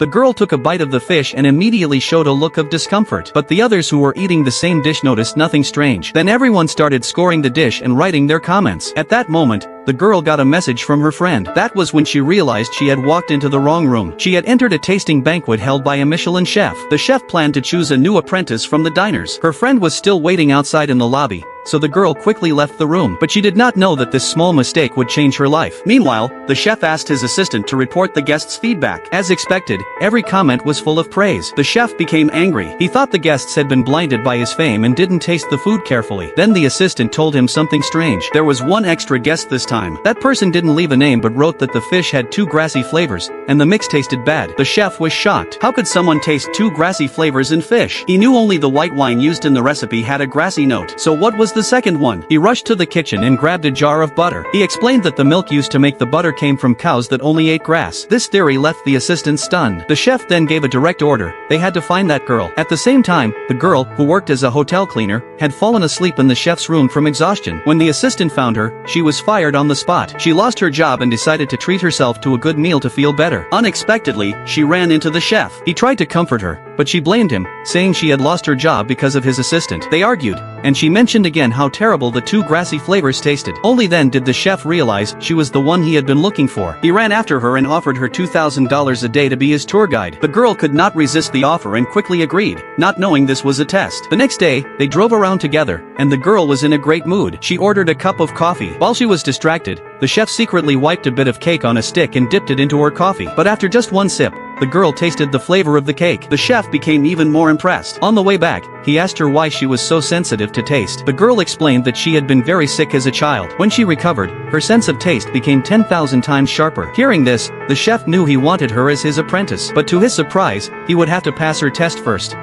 The girl took a bite of the fish and immediately showed a look of discomfort. But the others who were eating the same dish noticed nothing strange. Then everyone started scoring the dish and writing their comments. At that moment, the girl got a message from her friend. That was when she realized she had walked into the wrong room. She had entered a tasting banquet held by a Michelin chef. The chef planned to choose a new apprentice from the diners. Her friend was still waiting outside in the lobby, so the girl quickly left the room. But she did not know that this small mistake would change her life. Meanwhile, the chef asked his assistant to report the guests' feedback. As expected, every comment was full of praise. The chef became angry. He thought the guests had been blinded by his fame and didn't taste the food carefully. Then the assistant told him something strange. There was one extra guest this time. That person didn't leave a name but wrote that the fish had 2 grassy flavors, and the mix tasted bad. The chef was shocked. How could someone taste 2 grassy flavors in fish? He knew only the white wine used in the recipe had a grassy note. So what was the second one? He rushed to the kitchen and grabbed a jar of butter. He explained that the milk used to make the butter came from cows that only ate grass. This theory left the assistant stunned. The chef then gave a direct order. They had to find that girl. At the same time, the girl, who worked as a hotel cleaner, had fallen asleep in the chef's room from exhaustion. When the assistant found her, she was fired on the spot. She lost her job and decided to treat herself to a good meal to feel better. Unexpectedly, she ran into the chef. He tried to comfort her, but she blamed him, saying she had lost her job because of his assistant. They argued, and she mentioned again how terrible the 2 grassy flavors tasted. Only then did the chef realize she was the one he had been looking for. He ran after her and offered her $2,000 a day to be his tour guide. The girl could not resist the offer and quickly agreed, not knowing this was a test. The next day, they drove around together, and the girl was in a great mood. She ordered a cup of coffee. While she was distracted, the chef secretly wiped a bit of cake on a stick and dipped it into her coffee. But after just one sip, the girl tasted the flavor of the cake. The chef became even more impressed. On the way back, he asked her why she was so sensitive to taste. The girl explained that she had been very sick as a child. When she recovered, her sense of taste became 10,000 times sharper. Hearing this, the chef knew he wanted her as his apprentice. But to his surprise, he would have to pass her test first.